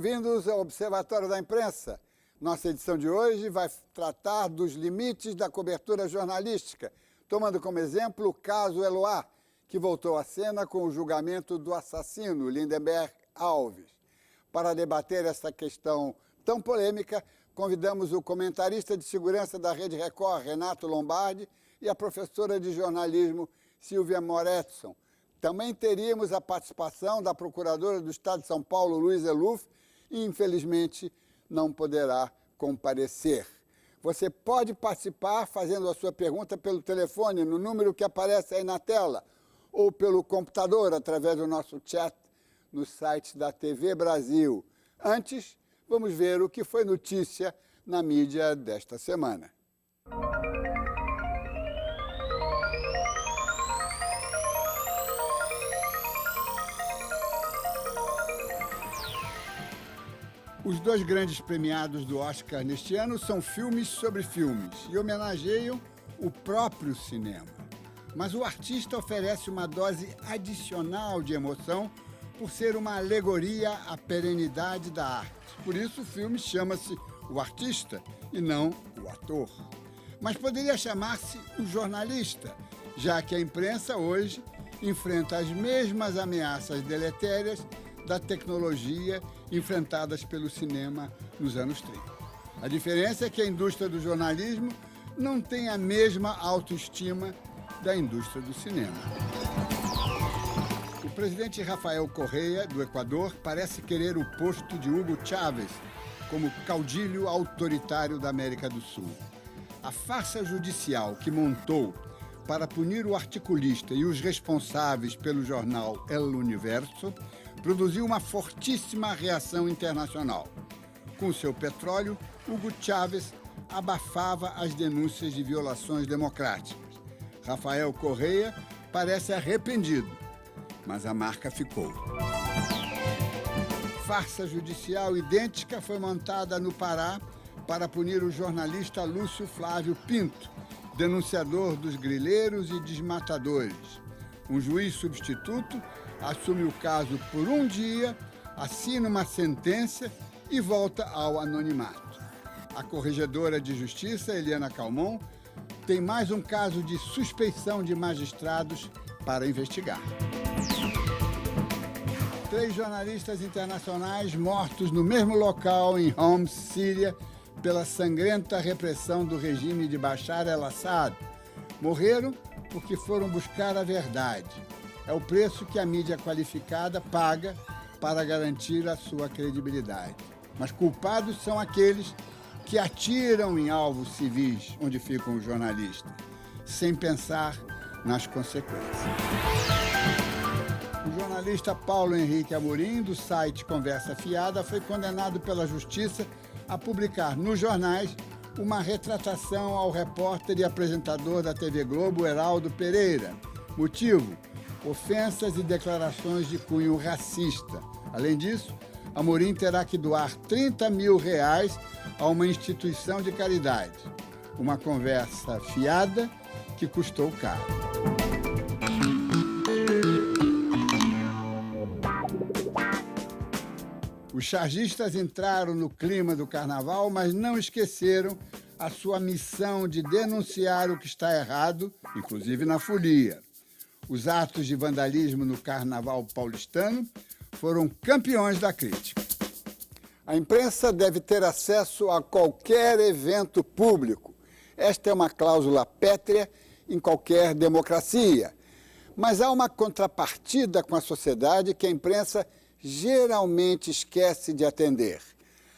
bem-vindos ao Observatório da Imprensa. Nossa edição de hoje vai tratar dos limites da cobertura jornalística, tomando como exemplo o caso Eloá, que voltou à cena com o julgamento do assassino Lindenberg Alves. Para debater essa questão tão polêmica, convidamos o comentarista de segurança da Rede Record, Renato Lombardi, e a professora de jornalismo, Silvia Moretson. Também teríamos a participação da procuradora do Estado de São Paulo, Luiz Eluf, e infelizmente não poderá comparecer. Você pode participar fazendo a sua pergunta pelo telefone, no número que aparece aí na tela, ou pelo computador, através do nosso chat no site da TV Brasil. Antes, vamos ver o que foi notícia na mídia desta semana. Os dois grandes premiados do Oscar neste ano são filmes sobre filmes e homenageiam o próprio cinema. Mas o artista oferece uma dose adicional de emoção por ser uma alegoria à perenidade da arte. Por isso o filme chama-se O Artista e não o Ator. Mas poderia chamar-se O Jornalista, já que a imprensa hoje enfrenta as mesmas ameaças deletérias da tecnologia enfrentadas pelo cinema nos anos 30. A diferença é que a indústria do jornalismo não tem a mesma autoestima da indústria do cinema. O presidente Rafael Correa, do Equador, parece querer o posto de Hugo Chávez como caudilho autoritário da América do Sul. A farsa judicial que montou para punir o articulista e os responsáveis pelo jornal El Universo produziu uma fortíssima reação internacional. Com seu petróleo, Hugo Chávez abafava as denúncias de violações democráticas. Rafael Correa parece arrependido, mas a marca ficou. Farsa judicial idêntica foi montada no Pará para punir o jornalista Lúcio Flávio Pinto, denunciador dos grileiros e desmatadores. Um juiz substituto assume o caso por um dia, assina uma sentença e volta ao anonimato. A corregedora de justiça, Eliana Calmon, tem mais um caso de suspeição de magistrados para investigar. 3 jornalistas internacionais mortos no mesmo local em Homs, Síria, pela sangrenta repressão do regime de Bashar al-Assad. Morreram porque foram buscar a verdade. É o preço que a mídia qualificada paga para garantir a sua credibilidade. Mas culpados são aqueles que atiram em alvos civis, onde ficam os jornalistas, sem pensar nas consequências. O jornalista Paulo Henrique Amorim, do site Conversa Fiada, foi condenado pela Justiça a publicar nos jornais uma retratação ao repórter e apresentador da TV Globo, Heraldo Pereira. Motivo: ofensas e declarações de cunho racista. Além disso, Amorim terá que doar R$30 mil a uma instituição de caridade. Uma conversa fiada que custou caro. Os chargistas entraram no clima do carnaval, mas não esqueceram a sua missão de denunciar o que está errado, inclusive na folia. Os atos de vandalismo no carnaval paulistano foram campeões da crítica. A imprensa deve ter acesso a qualquer evento público. Esta é uma cláusula pétrea em qualquer democracia. Mas há uma contrapartida com a sociedade que a imprensa geralmente esquece de atender.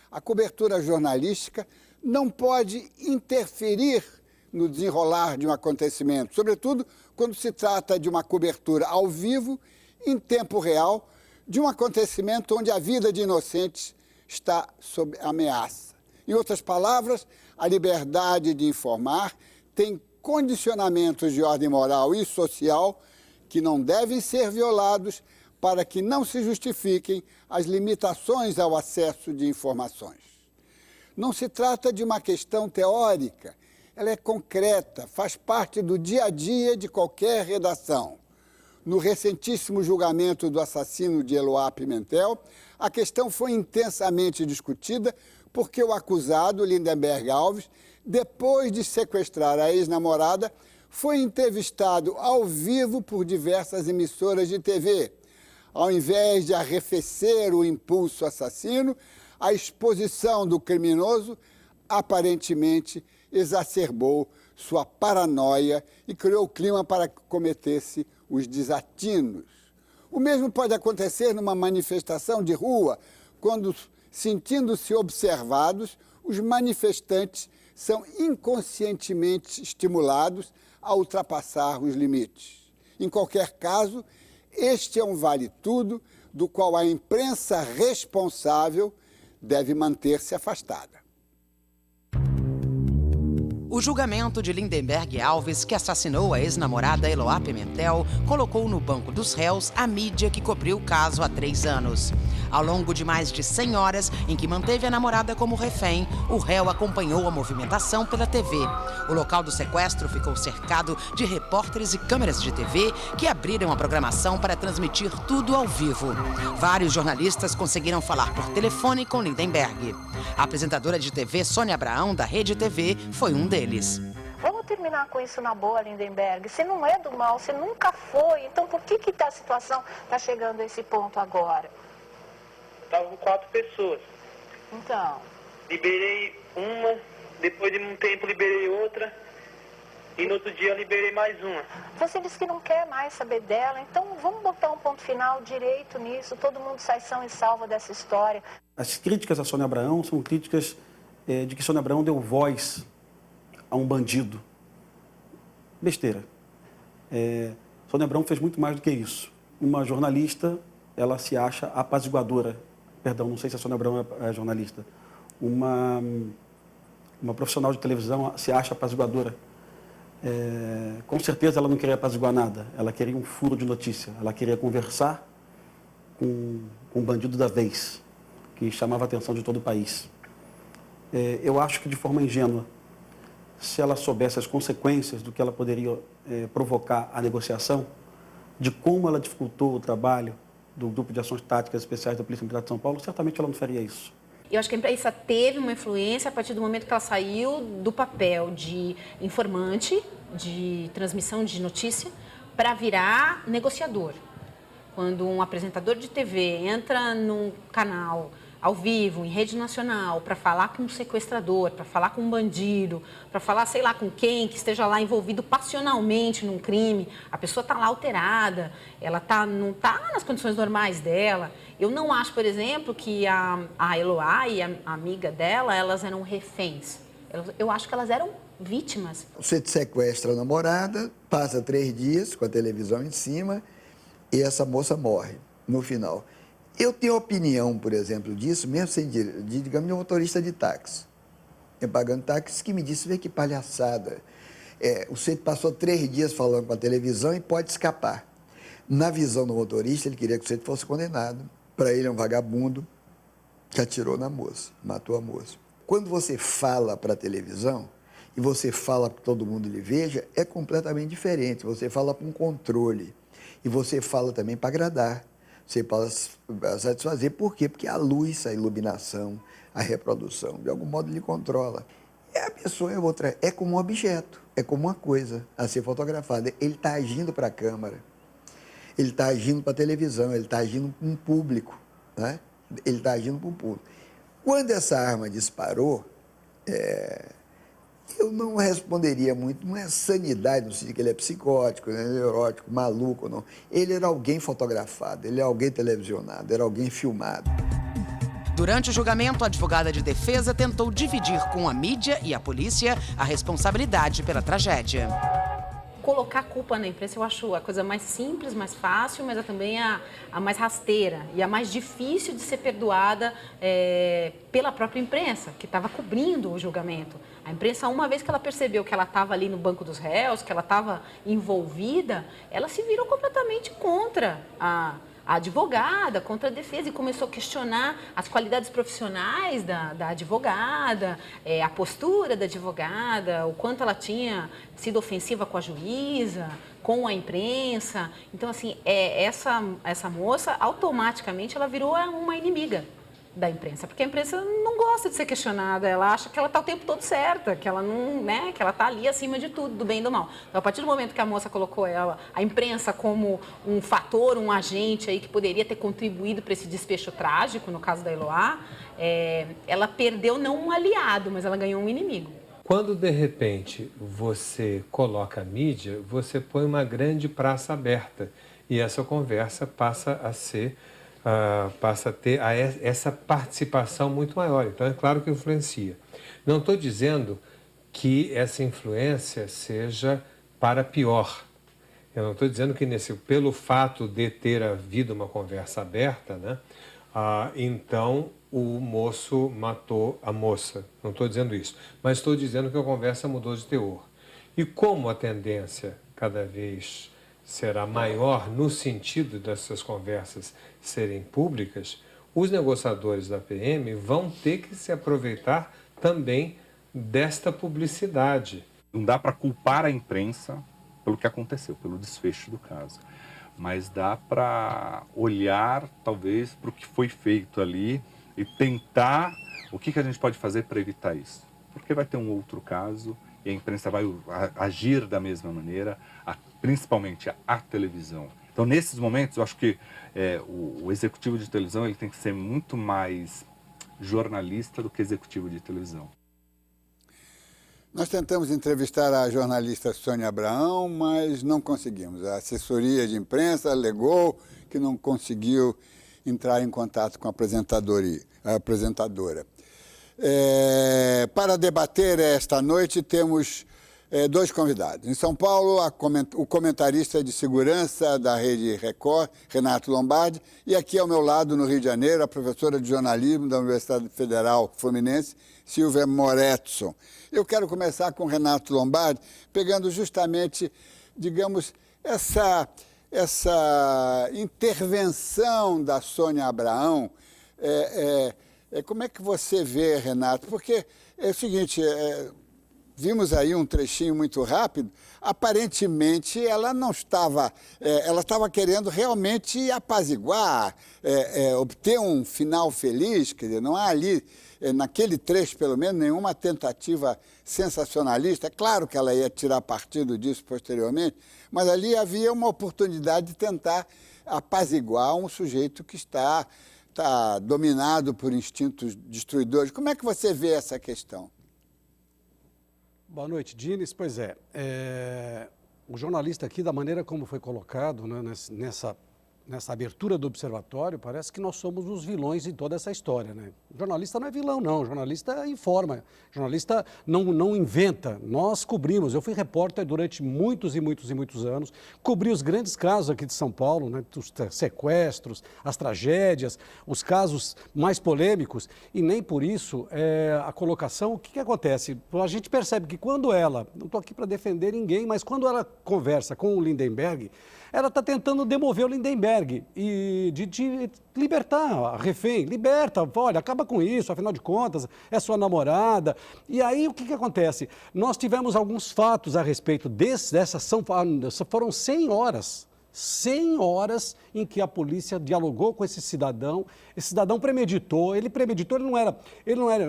A cobertura jornalística não pode interferir no desenrolar de um acontecimento, sobretudo quando se trata de uma cobertura ao vivo, em tempo real, de um acontecimento onde a vida de inocentes está sob ameaça. Em outras palavras, a liberdade de informar tem condicionamentos de ordem moral e social que não devem ser violados para que não se justifiquem as limitações ao acesso de informações. Não se trata de uma questão teórica, ela é concreta, faz parte do dia a dia de qualquer redação. No recentíssimo julgamento do assassino de Eloá Pimentel, a questão foi intensamente discutida porque o acusado, Lindenberg Alves, depois de sequestrar a ex-namorada, foi entrevistado ao vivo por diversas emissoras de TV. Ao invés de arrefecer o impulso assassino, a exposição do criminoso aparentemente exacerbou sua paranoia e criou clima para que cometesse os desatinos. O mesmo pode acontecer numa manifestação de rua, quando, sentindo-se observados, os manifestantes são inconscientemente estimulados a ultrapassar os limites. Em qualquer caso, este é um vale-tudo do qual a imprensa responsável deve manter-se afastada. O julgamento de Lindenberg Alves, que assassinou a ex-namorada Eloá Pimentel, colocou no banco dos réus a mídia que cobriu o caso há 3 anos. Ao longo de mais de 100 horas em que manteve a namorada como refém, o réu acompanhou a movimentação pela TV. O local do sequestro ficou cercado de repórteres e câmeras de TV que abriram a programação para transmitir tudo ao vivo. Vários jornalistas conseguiram falar por telefone com Lindenberg. A apresentadora de TV Sônia Abraão, da Rede TV, foi um deles. Vamos terminar com isso na boa, Lindenberg. Você não é do mal, você nunca foi. Então por que a situação está chegando a esse ponto agora? Estavam com 4 pessoas. Então? Liberei uma, depois de um tempo liberei outra e no outro dia liberei mais uma. Você disse que não quer mais saber dela, então vamos botar um ponto final direito nisso, todo mundo sai são e salvo dessa história. As críticas a Sônia Abraão são críticas de que Sônia Abraão deu voz a um bandido. Besteira. Sônia Abraão fez muito mais do que isso. Uma jornalista, ela se acha apaziguadora. Perdão, não sei se a Sônia Abraão é jornalista. Uma profissional de televisão se acha apaziguadora. Com certeza ela não queria apaziguar nada. Ela queria um furo de notícia. Ela queria conversar com um bandido da vez, que chamava a atenção de todo o país. Eu acho que de forma ingênua, se ela soubesse as consequências do que ela poderia provocar a negociação, de como ela dificultou o trabalho do Grupo de Ações Táticas Especiais da Polícia Militar de São Paulo, certamente ela não faria isso. Eu acho que a imprensa teve uma influência a partir do momento que ela saiu do papel de informante, de transmissão de notícia, para virar negociador. Quando um apresentador de TV entra num canal ao vivo, em rede nacional, para falar com um sequestrador, para falar com um bandido, para falar, sei lá, com quem que esteja lá envolvido passionalmente num crime, a pessoa está lá alterada, ela não está nas condições normais dela. Eu não acho, por exemplo, que a Eloá e a amiga dela, elas eram reféns. Eu acho que elas eram vítimas. Você sequestra a namorada, passa 3 dias com a televisão em cima e essa moça morre no final. Eu tenho opinião, por exemplo, disso, mesmo sem digamos, de um motorista de táxi. Eu pagando táxi que me disse, vê que palhaçada. Você passou 3 dias falando com a televisão e pode escapar. Na visão do motorista, ele queria que você fosse condenado. Para ele é um vagabundo que atirou na moça, matou a moça. Quando você fala para a televisão e você fala para que todo mundo lhe veja, é completamente diferente. Você fala para um controle e você fala também para agradar. Você pode satisfazer. Por quê? Porque a luz, a iluminação, a reprodução, de algum modo, lhe controla. E a pessoa é outra, é como um objeto, é como uma coisa a ser fotografada. Ele está agindo para a câmera, ele está agindo para a televisão, ele está agindo para um público, né? Ele está agindo para um público. Quando essa arma disparou, eu não responderia muito, não é sanidade, não sei que ele é psicótico, né, neurótico, maluco, não. Ele era alguém fotografado, ele é alguém televisionado, era alguém filmado. Durante o julgamento, a advogada de defesa tentou dividir com a mídia e a polícia a responsabilidade pela tragédia. Colocar a culpa na imprensa eu acho a coisa mais simples, mais fácil, mas é também a mais rasteira e a mais difícil de ser perdoada pela própria imprensa, que estava cobrindo o julgamento. A imprensa, uma vez que ela percebeu que ela estava ali no banco dos réus, que ela estava envolvida, ela se virou completamente contra a advogada contra a defesa e começou a questionar as qualidades profissionais da advogada, a postura da advogada, o quanto ela tinha sido ofensiva com a juíza, com a imprensa. Então, assim, essa moça, automaticamente, ela virou uma inimiga da imprensa, porque a imprensa não gosta de ser questionada, ela acha que ela está o tempo todo certa, que ela não, né, que ela está ali acima de tudo, do bem e do mal. Então, a partir do momento que a moça colocou a imprensa como um fator, um agente aí que poderia ter contribuído para esse desfecho trágico, no caso da Eloá, ela perdeu não um aliado, mas ela ganhou um inimigo. Quando, de repente, você coloca a mídia, você põe uma grande praça aberta e essa conversa passa a ter essa participação muito maior. Então, é claro que influencia. Não estou dizendo que essa influência seja para pior. Eu não estou dizendo que pelo fato de ter havido uma conversa aberta, né, então o moço matou a moça. Não estou dizendo isso. Mas estou dizendo que a conversa mudou de teor. E como a tendência cada vez será maior no sentido dessas conversas serem públicas, os negociadores da PM vão ter que se aproveitar também desta publicidade. Não dá para culpar a imprensa pelo que aconteceu, pelo desfecho do caso, mas dá para olhar talvez para o que foi feito ali e tentar o que a gente pode fazer para evitar isso. Porque vai ter um outro caso e a imprensa vai agir da mesma maneira, principalmente a televisão. Então, nesses momentos, eu acho que o executivo de televisão ele tem que ser muito mais jornalista do que executivo de televisão. Nós tentamos entrevistar a jornalista Sônia Abraão, mas não conseguimos. A assessoria de imprensa alegou que não conseguiu entrar em contato com a apresentadora. Para debater esta noite, temos dois convidados. Em São Paulo, o comentarista de segurança da Rede Record, Renato Lombardi, e aqui ao meu lado, no Rio de Janeiro, a professora de jornalismo da Universidade Federal Fluminense, Silvia Moretson. Eu quero começar com Renato Lombardi, pegando justamente, digamos, essa intervenção da Sônia Abraão. Como é que você vê, Renato? Porque é o seguinte, vimos aí um trechinho muito rápido, aparentemente ela não estava, ela estava querendo realmente apaziguar, obter um final feliz, quer dizer, não há ali, naquele trecho pelo menos, nenhuma tentativa sensacionalista. É claro que ela ia tirar partido disso posteriormente, mas ali havia uma oportunidade de tentar apaziguar um sujeito que está dominado por instintos destruidores. Como é que você vê essa questão? Boa noite, Dines. Pois o jornalista aqui, da maneira como foi colocado, né, nessa abertura do observatório, parece que nós somos os vilões de toda essa história, né? O jornalista não é vilão, não. O jornalista informa. O jornalista não inventa. Nós cobrimos. Eu fui repórter durante muitos e muitos e muitos anos. Cobri os grandes casos aqui de São Paulo, né? Os sequestros, as tragédias, os casos mais polêmicos. E nem por isso a colocação... O que acontece? A gente percebe que quando ela... Não estou aqui para defender ninguém, mas quando ela conversa com o Lindenberg, ela está tentando demover o Lindenberg e de libertar a refém. Liberta, olha, acaba com isso, afinal de contas, é sua namorada. E aí, o que acontece? Nós tivemos alguns fatos a respeito dessa ação, foram 100 horas. 100 horas em que a polícia dialogou com esse cidadão premeditou, ele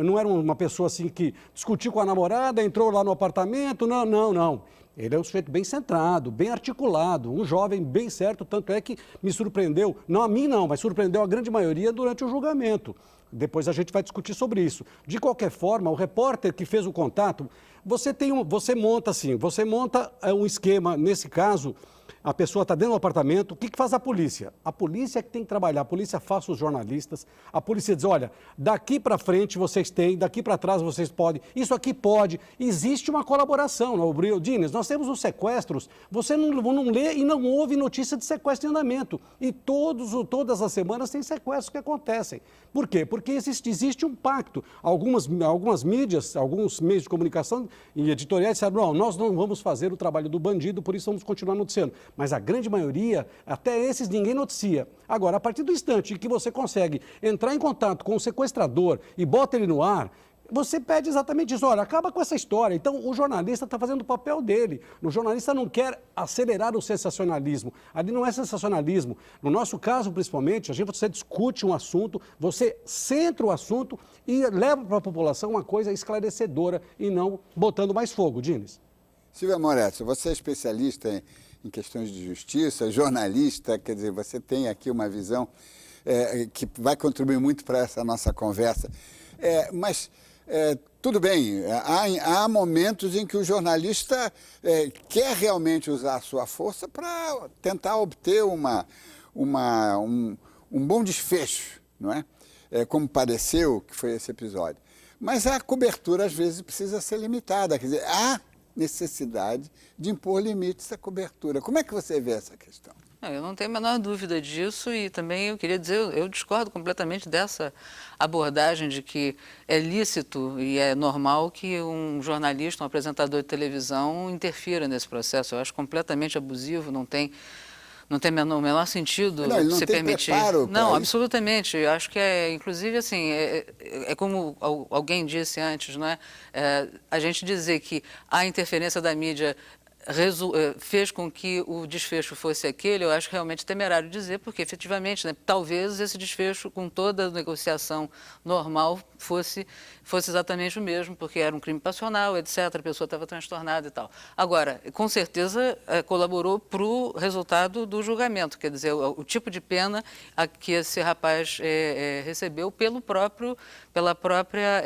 não era uma pessoa assim que discutiu com a namorada, entrou lá no apartamento, não. Ele é um sujeito bem centrado, bem articulado, um jovem bem certo, tanto é que me surpreendeu, não a mim não, mas surpreendeu a grande maioria durante o julgamento. Depois a gente vai discutir sobre isso. De qualquer forma, o repórter que fez o contato, você monta um esquema, nesse caso, a pessoa está dentro do apartamento, o que faz a polícia? A polícia é que tem que trabalhar, a polícia faz os jornalistas, a polícia diz, olha, daqui para frente vocês têm, daqui para trás vocês podem, isso aqui pode, existe uma colaboração, não, Dines, nós temos os sequestros, você não lê e não ouve notícia de sequestro em andamento, e todas as semanas tem sequestros que acontecem. Por quê? Porque existe um pacto, algumas mídias, alguns meios de comunicação e editoriais disseram, não, nós não vamos fazer o trabalho do bandido, por isso vamos continuar noticiando. mas a grande maioria, até esses ninguém noticia. Agora, a partir do instante em que você consegue entrar em contato com o sequestrador e bota ele no ar, você pede exatamente isso. Olha, acaba com essa história. Então, o jornalista está fazendo o papel dele. O jornalista não quer acelerar o sensacionalismo. Ali não é sensacionalismo. No nosso caso, principalmente, você discute um assunto, você centra o assunto e leva para a população uma coisa esclarecedora e não botando mais fogo. Dines. Silvia Moretti, você é especialista em questões de justiça, jornalista, quer dizer, você tem aqui uma visão que vai contribuir muito para essa nossa conversa. Mas tudo bem, há momentos em que o jornalista quer realmente usar a sua força para tentar obter um bom desfecho, não é? Como pareceu que foi esse episódio. Mas a cobertura, às vezes, precisa ser limitada, quer dizer, há necessidade de impor limites à cobertura. Como é que você vê essa questão? Eu não tenho a menor dúvida disso e também eu queria dizer, eu discordo completamente dessa abordagem de que é lícito e é normal que um jornalista, um apresentador de televisão interfira nesse processo. Eu acho completamente abusivo, não tem o menor sentido se permitir. Não, absolutamente. Eu acho que inclusive assim, é como alguém disse antes, não é? A gente dizer que a interferência da mídia fez com que o desfecho fosse aquele, eu acho realmente temerário dizer, porque efetivamente, né, talvez esse desfecho com toda a negociação normal fosse exatamente o mesmo, porque era um crime passional, etc., a pessoa estava transtornada e tal. Agora, com certeza colaborou para o resultado do julgamento, quer dizer, o tipo de pena que esse rapaz recebeu pela própria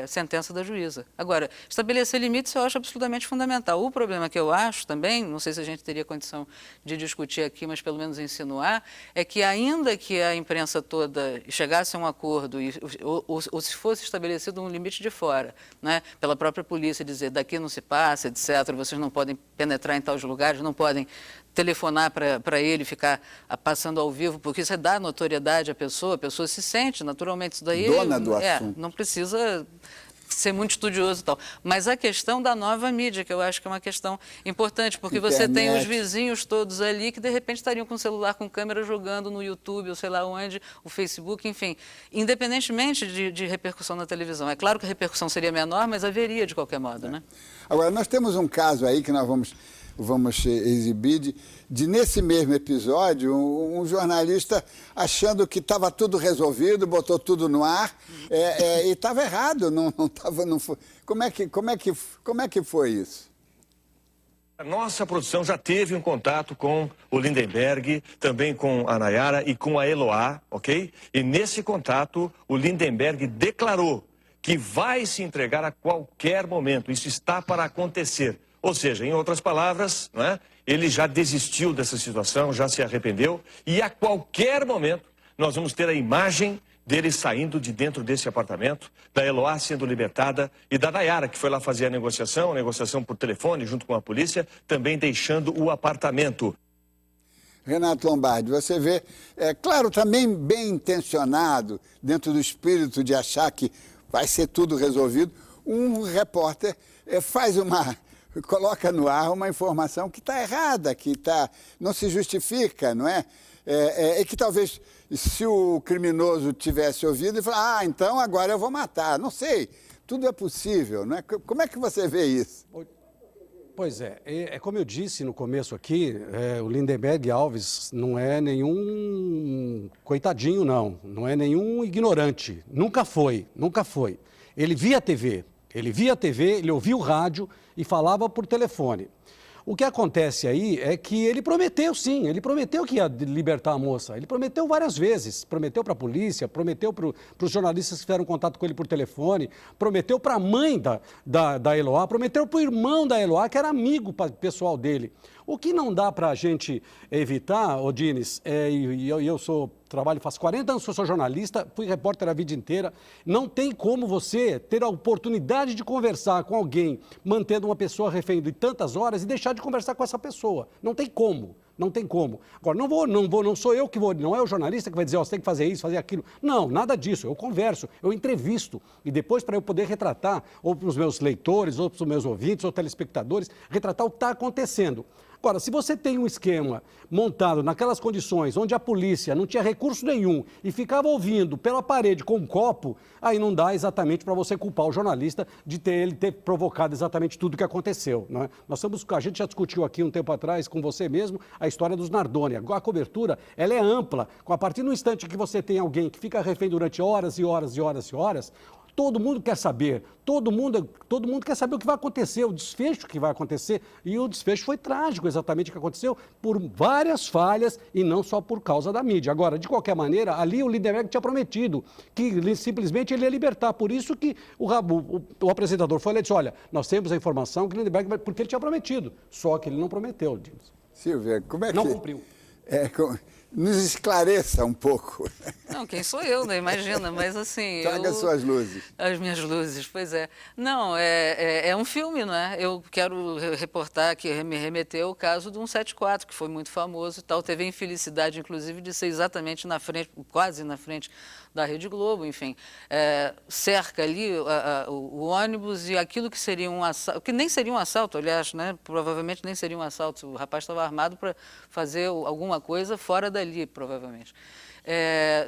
sentença da juíza. Agora, estabelecer limites eu acho absolutamente fundamental. O problema que eu acho também, não sei se a gente teria condição de discutir aqui, mas pelo menos insinuar, é que ainda que a imprensa toda chegasse a um acordo ou se fosse estabelecido um limite de fora, né, pela própria polícia dizer daqui não se passa, etc., vocês não podem penetrar em tais lugares, não podem telefonar para ele, ficar passando ao vivo, porque isso dá notoriedade à pessoa, a pessoa se sente naturalmente, isso daí dona do assunto. Não precisa ser muito estudioso e tal. Mas a questão da nova mídia, que eu acho que é uma questão importante, porque você tem os vizinhos todos ali que de repente estariam com o celular com câmera jogando no YouTube, ou sei lá onde, o Facebook, enfim, independentemente de repercussão na televisão. É claro que a repercussão seria menor, mas haveria de qualquer modo, né? Agora, nós temos um caso aí que nós vamos exibir nesse mesmo episódio, um jornalista achando que estava tudo resolvido, botou tudo no ar, e estava errado, não foi. Como é que foi isso? A nossa produção já teve um contato com o Lindenberg, também com a Nayara e com a Eloá, ok? E nesse contato, o Lindenberg declarou que vai se entregar a qualquer momento, isso está para acontecer. Ou seja, em outras palavras, né, ele já desistiu dessa situação, já se arrependeu e a qualquer momento nós vamos ter a imagem dele saindo de dentro desse apartamento, da Eloá sendo libertada e da Nayara, que foi lá fazer a negociação por telefone junto com a polícia, também deixando o apartamento. Renato Lombardi, você vê, claro, também bem intencionado, dentro do espírito de achar que vai ser tudo resolvido, um repórter coloca no ar uma informação que está errada, não se justifica, não é? E que talvez, se o criminoso tivesse ouvido, ele falasse, então agora eu vou matar. Não sei, tudo é possível, não é? Como é que você vê isso? Pois é como eu disse no começo aqui, o Lindenberg Alves não é nenhum coitadinho, não é nenhum ignorante, nunca foi. Ele via a TV, ele ouvia o rádio e falava por telefone. O que acontece aí é que ele prometeu, sim, ele prometeu que ia libertar a moça. Ele prometeu várias vezes, prometeu para a polícia, prometeu para os jornalistas que fizeram contato com ele por telefone, prometeu para a mãe da Eloá, prometeu para o irmão da Eloá, que era amigo pessoal dele. O que não dá para a gente evitar, Dines, trabalho faz 40 anos que eu sou jornalista, fui repórter a vida inteira, não tem como você ter a oportunidade de conversar com alguém, mantendo uma pessoa refém de tantas horas e deixar de conversar com essa pessoa. Não tem como. Agora, não sou eu que vou, não é o jornalista que vai dizer, você tem que fazer isso, fazer aquilo. Não, nada disso. Eu converso, eu entrevisto. E depois, para eu poder retratar, ou para os meus leitores, ou para os meus ouvintes, ou telespectadores, retratar o que está acontecendo. Agora, se você tem um esquema montado naquelas condições onde a polícia não tinha recurso nenhum e ficava ouvindo pela parede com um copo, aí não dá exatamente para você culpar o jornalista de ele ter provocado exatamente tudo o que aconteceu. Não é? A gente já discutiu aqui um tempo atrás com você mesmo a história dos Nardoni. A cobertura ela é ampla. A partir do instante que você tem alguém que fica refém durante horas e horas e horas e horas, todo mundo quer saber, todo mundo quer saber o que vai acontecer, o desfecho que vai acontecer. E o desfecho foi trágico, exatamente o que aconteceu, por várias falhas e não só por causa da mídia. Agora, de qualquer maneira, ali o Lindenberg tinha prometido que simplesmente ele ia libertar. Por isso que o apresentador foi lá e disse, olha, nós temos a informação que o Lindenberg vai... Porque ele tinha prometido, só que ele não prometeu. Silvia, como é que... Não cumpriu. Nos esclareça um pouco. Não, quem sou eu, né? Imagina, mas assim... Traga as suas luzes. As minhas luzes, pois é. Não, é um filme, não é? Eu quero reportar aqui, me remeter ao caso do 174, que foi muito famoso e tal. Teve a infelicidade, inclusive, de ser exatamente na frente, quase na frente da Rede Globo, enfim. Cerca ali o ônibus e aquilo que seria um assalto, que nem seria um assalto, aliás, né? Provavelmente nem seria um assalto. O rapaz estava armado para fazer alguma coisa fora dali, provavelmente.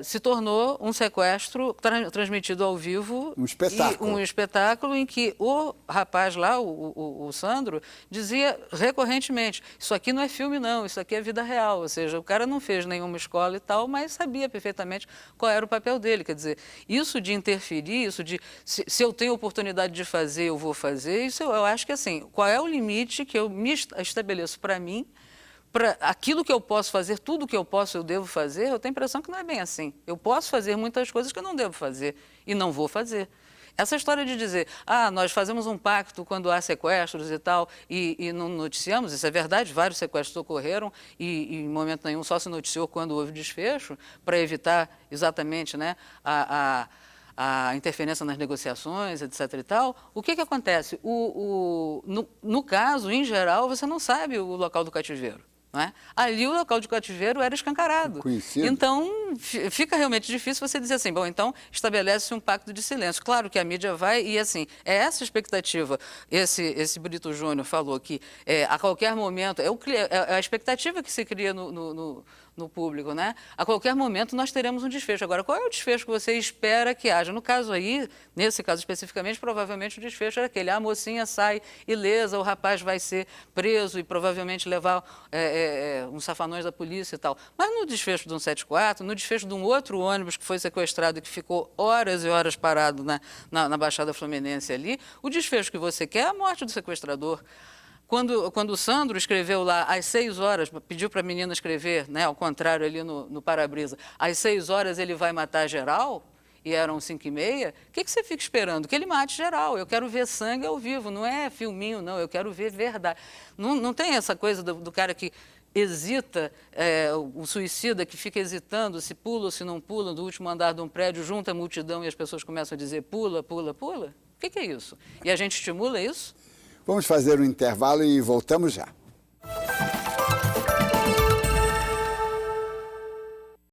Se tornou um sequestro transmitido ao vivo. Um espetáculo. Um espetáculo em que o rapaz lá, o Sandro, dizia recorrentemente, isso aqui não é filme não, isso aqui é vida real. Ou seja, o cara não fez nenhuma escola e tal, mas sabia perfeitamente qual era o papel dele. Quer dizer, isso de interferir, isso de se eu tenho oportunidade de fazer, eu vou fazer, isso eu acho que assim, qual é o limite que eu me estabeleço para mim, para aquilo que eu posso fazer, tudo que eu posso, eu devo fazer, eu tenho a impressão que não é bem assim. Eu posso fazer muitas coisas que eu não devo fazer e não vou fazer. Essa história de dizer, nós fazemos um pacto quando há sequestros e tal, e não noticiamos, isso é verdade, vários sequestros ocorreram e em momento nenhum só se noticiou quando houve desfecho, para evitar exatamente, né, a interferência nas negociações, etc. e tal. O que acontece? No caso, em geral, você não sabe o local do cativeiro. Não é? Ali o local de cativeiro era escancarado. Conhecido. Então, fica realmente difícil você dizer assim, bom, então estabelece um pacto de silêncio. Claro que a mídia vai e, assim, é essa expectativa. Esse Brito Júnior falou que a qualquer momento, é a expectativa que se cria no público, né? A qualquer momento nós teremos um desfecho. Agora, qual é o desfecho que você espera que haja? No caso aí, nesse caso especificamente, provavelmente o desfecho era aquele, a mocinha sai ilesa, o rapaz vai ser preso e provavelmente levar uns safanões da polícia e tal. Mas no desfecho do 174, no desfecho de um outro ônibus que foi sequestrado e que ficou horas e horas parado na Baixada Fluminense ali, o desfecho que você quer é a morte do sequestrador. Quando o Sandro escreveu lá, às 6 horas, pediu para a menina escrever, né, ao contrário ali no para-brisa, às 6 horas ele vai matar geral, e eram 5h30, o que você fica esperando? Que ele mate geral. Eu quero ver sangue ao vivo, não é filminho, não, eu quero ver verdade. Não tem essa coisa do cara que hesita, o suicida que fica hesitando se pula ou se não pula do último andar de um prédio, junta a multidão e as pessoas começam a dizer pula, pula, pula. O que é isso? E a gente estimula isso? Vamos fazer um intervalo e voltamos já.